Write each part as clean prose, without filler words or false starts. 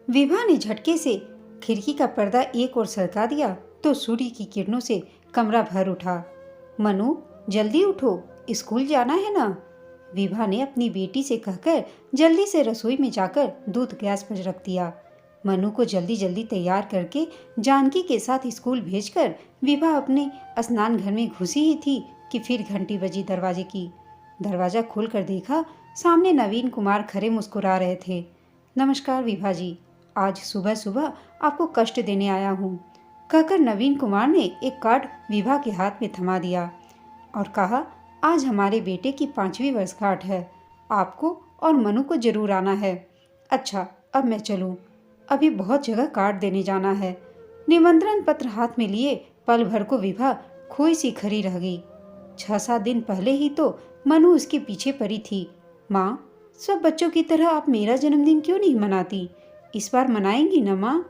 विभा ने झटके से खिड़की का पर्दा एक ओर सरका दिया तो सूर्य की किरणों से कमरा भर उठा। मनु, जल्दी उठो, स्कूल जाना है ना। विभा ने अपनी बेटी से कहकर जल्दी से रसोई में जाकर दूध गैस पर रख दिया। मनु को जल्दी जल्दी तैयार करके जानकी के साथ स्कूल भेजकर विभा अपने स्नान घर में घुसी ही थी कि फिर घंटी बजी दरवाजे की। दरवाजा खोलकर देखा, सामने नवीन कुमार खड़े मुस्कुरा रहे थे। नमस्कार विभा जी, आज सुबह सुबह आपको कष्ट देने आया हूँ, कहकर नवीन कुमार ने एक कार्ड विभा के हाथ में थमा दिया और कहा, आज हमारे बेटे की 5वीं वर्षगांठ है, आपको और मनु को जरूर आना है। अच्छा, अब मैं चलूँ, अभी बहुत जगह कार्ड देने जाना है। निमंत्रण पत्र हाथ में लिए पल भर को विभा खोई सी खड़ी रह गई। 6-7 दिन पहले ही तो मनु उसके पीछे पड़ी थी। माँ, सब बच्चों की तरह आप मेरा जन्मदिन क्यों नहीं मनाती? इस बार मनाएंगी ना माँ?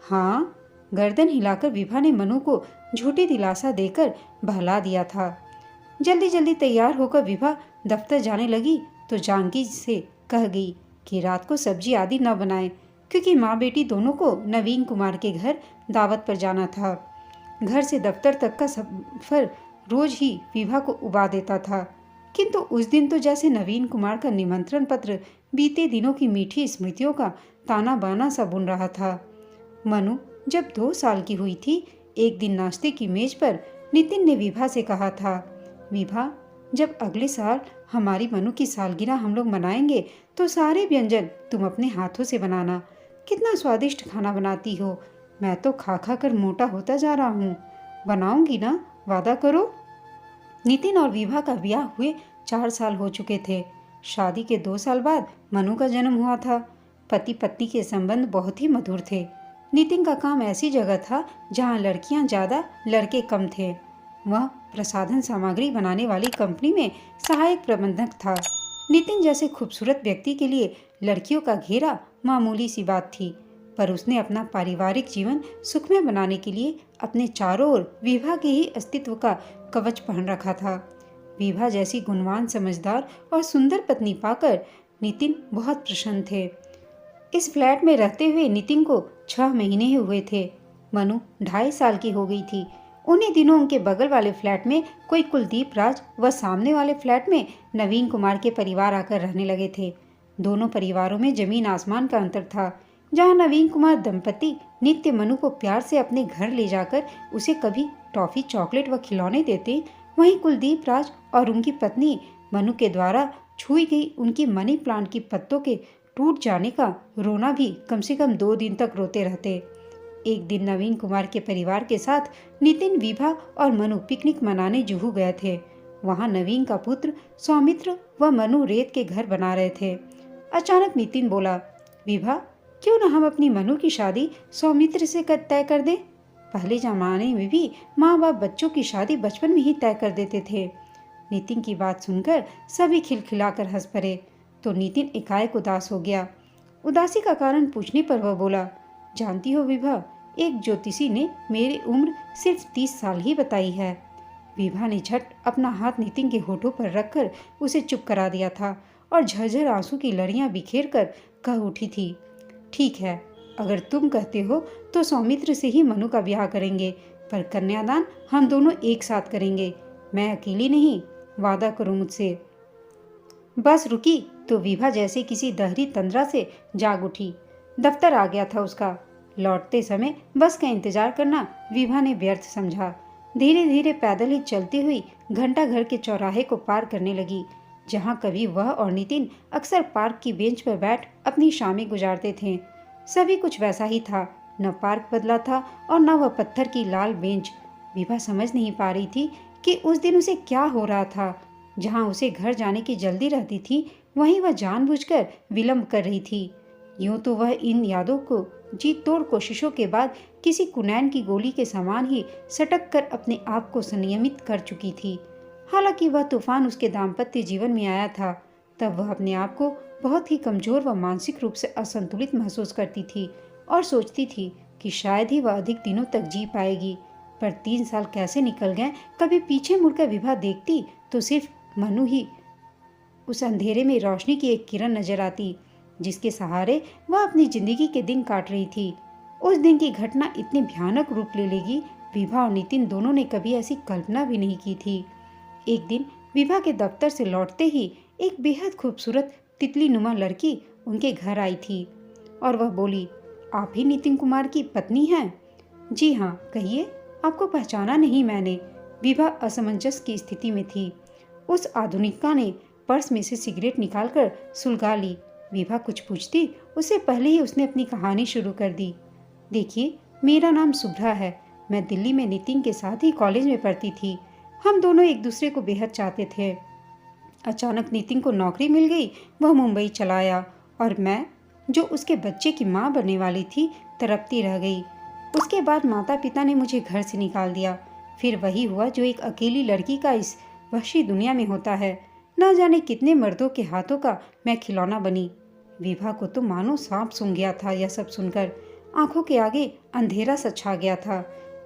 हाँ, गर्दन हिलाकर विभा ने मनु को झूठी दिलासा देकर बहला दिया था। जल्दी जल्दी तैयार होकर विभा दफ्तर जाने लगी तो जानकी से कह गई कि रात को सब्जी आदि न बनाए, क्योंकि माँ बेटी दोनों को नवीन कुमार के घर दावत पर जाना था। घर से दफ्तर तक का सफर रोज ही विभा को उबा देता था, किंतु उस दिन तो जैसे नवीन कुमार का निमंत्रण पत्र बीते दिनों की मीठी स्मृतियों का ताना बाना सा बुन रहा था। मनु जब 2 साल की हुई थी, एक दिन नाश्ते की मेज पर नितिन ने विभा से कहा था, विभा, जब अगले साल हमारी मनु की सालगिरह हम लोग मनाएंगे तो सारे व्यंजन तुम अपने हाथों से बनाना। कितना स्वादिष्ट खाना बनाती हो, मैं तो खा खा कर मोटा होता जा रहा हूँ। बनाऊंगी ना, वादा करो। नितिन और विभा का ब्याह हुए 4 साल हो चुके थे। शादी के 2 साल बाद मनु का जन्म हुआ था। पति पत्नी के संबंध बहुत ही मधुर थे। नितिन का काम ऐसी जगह था जहाँ लड़कियाँ ज़्यादा लड़के कम थे। वह प्रसाधन सामग्री बनाने वाली कंपनी में सहायक प्रबंधक था। नितिन जैसे खूबसूरत व्यक्ति के लिए लड़कियों का घेरा मामूली सी बात थी, पर उसने अपना पारिवारिक जीवन सुखमय बनाने के लिए अपने चारों ओर विभा के ही अस्तित्व का कवच पहन रखा था। विभा जैसी गुणवान, समझदार और सुंदर पत्नी पाकर नितिन बहुत प्रसन्न थे। इस फ्लैट में रहते हुए नितिन को 6 महीने ही हुए थे। मनु 2.5 साल की हो गई थी। उन्हीं दिनों उनके बगल वाले फ्लैट में कोई कुलदीप राज व सामने वाले फ्लैट में नवीन कुमार के परिवार आकर रहने लगे थे। दोनों परिवारों में जमीन आसमान का अंतर था। जहां नवीन कुमार दंपति नित्य मनु को प्यार से अपने घर ले जाकर उसे कभी टॉफी, चॉकलेट व खिलौने देते, वहीं कुलदीप राज और उनकी पत्नी मनु के द्वारा छुई गई उनकी मनी प्लांट की पत्तों के टूट जाने का रोना भी कम से कम 2 दिन तक रोते रहते। एक दिन नवीन कुमार के परिवार के साथ नितिन, विभा और मनु पिकनिक मनाने जुहू गए थे। वहां नवीन का पुत्र सौमित्र व मनु रेत के घर बना रहे थे। अचानक नितिन बोला, विभा, क्यों न हम अपनी मनु की शादी सौमित्र से तय कर दें? पहले जमाने में भी माँ बाप बच्चों की शादी बचपन में ही तय कर देते थे। नितिन की बात सुनकर सभी खिलखिलाकर हंस पड़े तो नितिन एकाएक उदास हो गया। उदासी का कारण पूछने पर वह बोला, जानती हो विभा, एक ज्योतिषी ने मेरी उम्र सिर्फ 30 साल ही बताई है। विभा ने झट अपना हाथ नितिन के होठों पर रखकर उसे चुप करा दिया था और झरझर आंसू की लड़ियां बिखेर कर कह उठी थी, ठीक है, अगर तुम कहते हो तो सौमित्र से ही मनु का ब्याह करेंगे, पर कन्यादान हम दोनों एक साथ करेंगे। मैं अकेली नहीं, वादा करो मुझसे। बस रुकी तो विभा जैसे किसी दहरी तंद्रा से जाग उठी। दफ्तर आ गया था उसका। लौटते समय बस का इंतजार करना विभा ने व्यर्थ समझा। धीरे धीरे पैदल ही चलती हुई घंटा घर के चौराहे को पार करने लगी, जहाँ कभी वह और नितिन अक्सर पार्क की बेंच पर बैठ अपनी शामें गुजारते थे। सभी कुछ वैसा ही था, न पार्क बदला था और न वह पत्थर की लाल बेंच। विभा समझ नहीं पा रही थी कि उस दिन उसे क्या हो रहा था। जहाँ उसे घर जाने की जल्दी रहती थी, वहीं वह जानबूझकर विलंब कर रही थी। यूं तो वह इन यादों को जी तोड़ कोशिशों के बाद किसी कुनैन की गोली के समान ही सटक कर अपने आप को संयमित कर चुकी थी। हालांकि वह तूफान उसके दाम्पत्य जीवन में आया था, तब वह अपने आप को बहुत ही कमजोर व मानसिक रूप से असंतुलित महसूस करती थी और सोचती थी कि शायद ही वह अधिक दिनों तक जी पाएगी। पर 3 साल कैसे निकल गए, कभी पीछे मुड़कर विभा देखती तो सिर्फ मनु ही उस अंधेरे में रोशनी की एक किरण नजर आती। जिसके सहारे वह अपनी जिंदगी के दिन काट रही थी। उस दिन की घटना इतनी भयानक रूप ले लेगी, विभा और नितिन दोनों ने कभी ऐसी कल्पना भी नहीं की थी। एक दिन विभा के दफ्तर से लौटते ही एक बेहद खूबसूरत तितली नुमा लड़की उनके घर आई थी और वह बोली, आप ही नितिन कुमार की पत्नी हैं? जी हाँ, कहिए, आपको पहचाना नहीं मैंने। विभा असमंजस की स्थिति में थी। उस आधुनिका ने पर्स में से सिगरेट निकालकर सुलगा ली। विभा कुछ पूछती उससे पहले ही उसने अपनी कहानी शुरू कर दी। देखिए, मेरा नाम शुभ्रा है। मैं दिल्ली में नितिन के साथ ही कॉलेज में पढ़ती थी। हम दोनों एक दूसरे को बेहद चाहते थे। अचानक नितिन को नौकरी मिल गई, वह मुंबई चला आया और मैं, जो उसके बच्चे की माँ बनने वाली थी, तड़पती रह गई। उसके बाद माता पिता ने मुझे घर से निकाल दिया। फिर वही हुआ जो एक अकेली लड़की का इस वहशी दुनिया में होता है। न जाने कितने मर्दों के हाथों का मैं खिलौना बनी। विभा को तो मानो सांप सूंघ गया था। यह सब सुनकर आंखों के आगे अंधेरा सा छा गया था।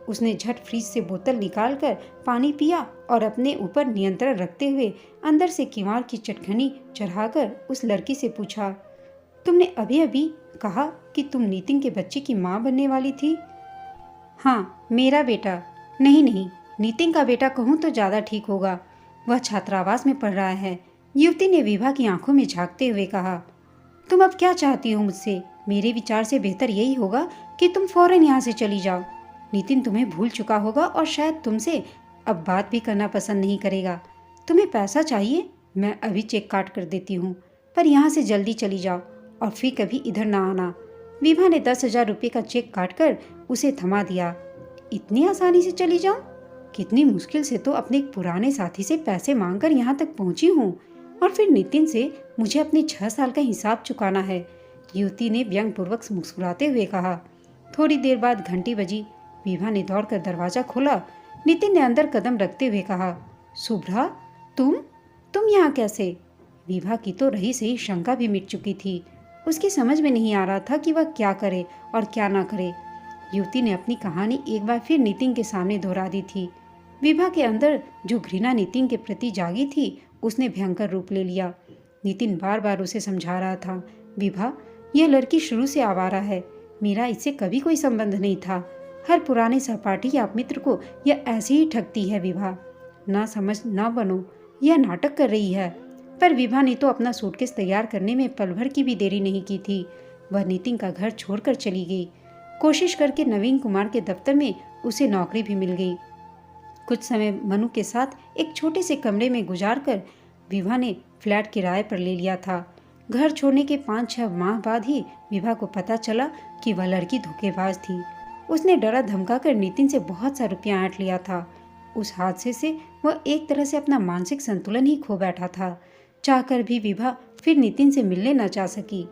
उसने झट फ्रिज से बोतल निकालकर पानी पिया और अपने ऊपर नियंत्रण रखते हुए अंदर से किवाड़ की चटखनी चढ़ाकर उस लड़की से पूछा, तुमने अभी अभी कहा कि तुम नितिन के बच्चे की माँ बनने वाली थी? हाँ, मेरा बेटा। नहीं नहीं, नितिन का बेटा कहूँ तो ज़्यादा ठीक होगा। वह छात्रावास में पढ़ रहा है। युवती ने विभा की आंखों में झांकते हुए कहा, तुम अब क्या चाहती हो मुझसे? मेरे विचार से बेहतर यही होगा कि तुम फौरन यहाँ से चली जाओ। नितिन तुम्हें भूल चुका होगा और शायद तुमसे अब बात भी करना पसंद नहीं करेगा। तुम्हें पैसा चाहिए? मैं अभी चेक काट कर देती हूँ, पर यहाँ से जल्दी चली जाओ और फिर कभी इधर ना आना। विभा ने 10,000 रुपये का चेक काटकर उसे थमा दिया। इतनी आसानी से चली जाऊं? कितनी मुश्किल से तो अपने एक पुराने साथी से पैसे मांगकर यहाँ तक पहुंची हूँ और फिर नितिन से मुझे अपने 6 साल का हिसाब चुकाना है। युवती ने व्यंग्यपूर्वक मुस्कुराते हुए कहा। थोड़ी देर बाद घंटी बजी। विभा ने दौड़कर दरवाजा खोला। नितिन ने अंदर कदम रखते हुए कहा, शुभ्रा, तुम यहाँ कैसे? विभा की तो रही सही शंका भी मिट चुकी थी। उसकी समझ में नहीं आ रहा था कि वह क्या करे और क्या ना करे। युवती ने अपनी कहानी एक बार फिर नितिन के सामने दोहरा दी थी। विभा के अंदर जो घृणा नितिन के प्रति जागी थी, उसने भयंकर रूप ले लिया। नितिन बार बार उसे समझा रहा था, विभा, यह लड़की शुरू से आवारा है। मेरा इससे कभी कोई संबंध नहीं था। हर पुराने सहपाठी या मित्र को यह ऐसे ही ठगती है। विभा, ना समझ ना बनो, यह नाटक कर रही है। पर विभा ने तो अपना सूटकेस तैयार करने में पल भर की भी देरी नहीं की थी। वह नितिन का घर छोड़कर चली गई। कोशिश करके नवीन कुमार के दफ्तर में उसे नौकरी भी मिल गई। कुछ समय मनु के साथ एक छोटे से कमरे में गुजारकर विभा ने फ्लैट किराए पर ले लिया था। घर छोड़ने के 5-6 माह बाद ही विभा को पता चला कि वह लड़की धोखेबाज थी। उसने डरा धमकाकर नितिन से बहुत सा रुपया ऐंठ लिया था। उस हादसे से वह एक तरह से अपना मानसिक संतुलन ही खो बैठा था। चाहकर भी विभा फिर नितिन से मिलने न जा सकी।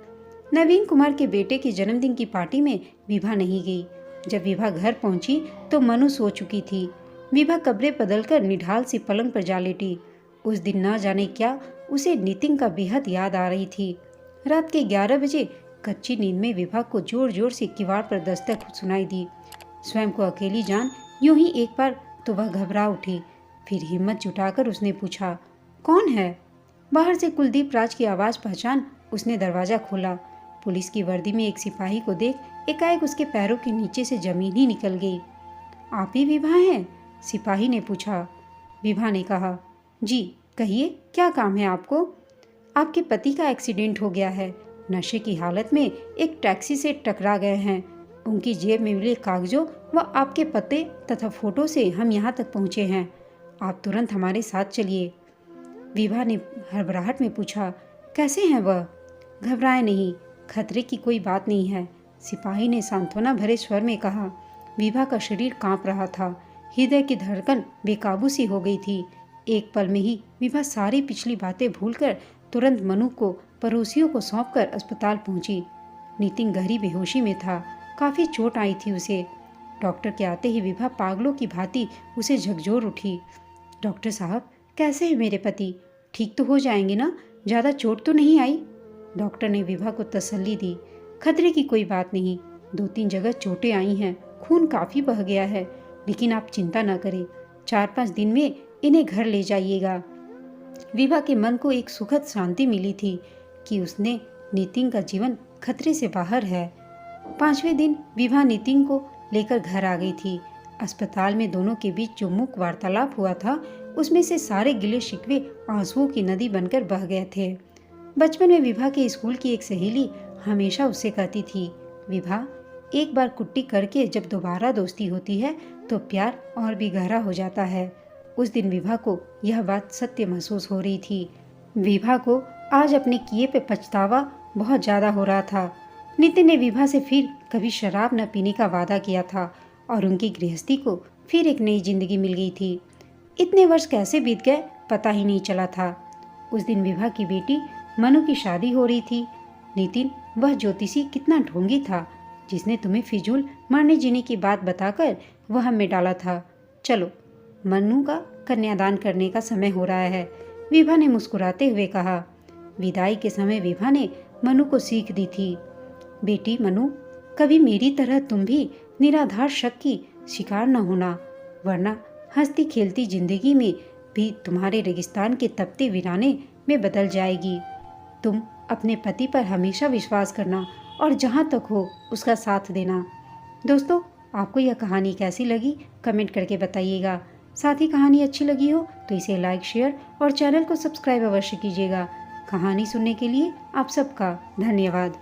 नवीन कुमार के बेटे के जन्मदिन की पार्टी में विभा नहीं गई। जब विभा घर पहुंची तो मनु सो चुकी थी। विभा कपड़े बदलकर निढाल सी पलंग पर जा लेटी। उस दिन न जाने क्या उसे नितिन का बेहद याद आ रही थी। रात के 11 बजे कच्ची नींद में विभा को जोर जोर से किवाड़ पर दस्तक सुनाई दी। स्वयं को अकेली जान यूं ही एक बार तो वह घबरा उठी। फिर हिम्मत जुटाकर उसने पूछा, कौन है? बाहर से कुलदीप राज की आवाज़ पहचान उसने दरवाज़ा खोला। पुलिस की वर्दी में एक सिपाही को देख एकाएक उसके पैरों के नीचे से जमीन ही निकल गई। आप ही विभा हैं? सिपाही ने पूछा। विभा ने कहा, जी, कहिए, क्या काम है आपको? आपके पति का एक्सीडेंट हो गया है। नशे की हालत में एक टैक्सी से टकरा गए हैं। उनकी जेब में मिले कागजों व आपके पते तथा फोटो से हम यहाँ तक पहुँचे हैं। आप तुरंत हमारे साथ चलिए। विभा ने हड़बड़ाहट में पूछा, कैसे हैं वह? घबराए नहीं, खतरे की कोई बात नहीं है, सिपाही ने सांत्वना भरे स्वर में कहा। विभा का शरीर कांप रहा था। हृदय की धड़कन बेकाबू सी हो गई थी। एक पल में ही विभा सारी पिछली बातें भूलकर तुरंत मनु को पड़ोसियों को सौंपकर अस्पताल पहुंची। नितिन गहरी बेहोशी में था। काफ़ी चोट आई थी उसे। डॉक्टर के आते ही विभा पागलों की भांति उसे झकझोर उठी। डॉक्टर साहब, कैसे है मेरे पति? ठीक तो हो जाएंगे ना? ज़्यादा चोट तो नहीं आई? डॉक्टर ने विभा को तसल्ली दी। खतरे की कोई बात नहीं। 2-3 जगह चोटें आई हैं, खून काफ़ी बह गया है, लेकिन आप चिंता न करें। 4-5 दिन में इन्हें घर ले जाइएगा। विभा के मन को एक सुखद शांति मिली थी कि उसने नितिन का जीवन खतरे से बाहर है। 5वें दिन विभा नितिन को लेकर घर आ गई थी। अस्पताल में दोनों के बीच जो मुख वार्तालाप हुआ था, उसमें से सारे गिले शिकवे आंसुओं की नदी बनकर बह गए थे। बचपन में विभा के स्कूल की एक सहेली हमेशा उससे कहती थी, विभा, एक बार कुट्टी करके जब दोबारा दोस्ती होती है तो प्यार और भी गहरा हो जाता है। उस दिन विभा को यह बात सत्य महसूस हो रही थी। विभा को आज अपने किए पे पछतावा बहुत ज़्यादा हो रहा था। नितिन ने विभा से फिर कभी शराब न पीने का वादा किया था और उनकी गृहस्थी को फिर एक नई जिंदगी मिल गई थी। इतने वर्ष कैसे बीत गए पता ही नहीं चला था। उस दिन विभा की बेटी मनु की शादी हो रही थी। नितिन, वह ज्योतिषी कितना ढोंगी था जिसने तुम्हें फिजूल मरने जीने की बात बताकर वह में डाला था। चलो, मनु का कन्यादान करने का समय हो रहा है, विभा ने मुस्कुराते हुए कहा। विदाई के समय विभा ने मनु को सीख दी थी, बेटी मनु, कभी मेरी तरह तुम भी निराधार शक की शिकार न होना, वरना हंसती खेलती जिंदगी में भी तुम्हारे रेगिस्तान के तपते वीराने में बदल जाएगी। तुम अपने पति पर हमेशा विश्वास करना और जहाँ तक हो उसका साथ देना। दोस्तों, आपको यह कहानी कैसी लगी कमेंट करके बताइएगा। साथ ही कहानी अच्छी लगी हो तो इसे लाइक, शेयर और चैनल को सब्सक्राइब अवश्य कीजिएगा। कहानी सुनने के लिए आप सबका धन्यवाद।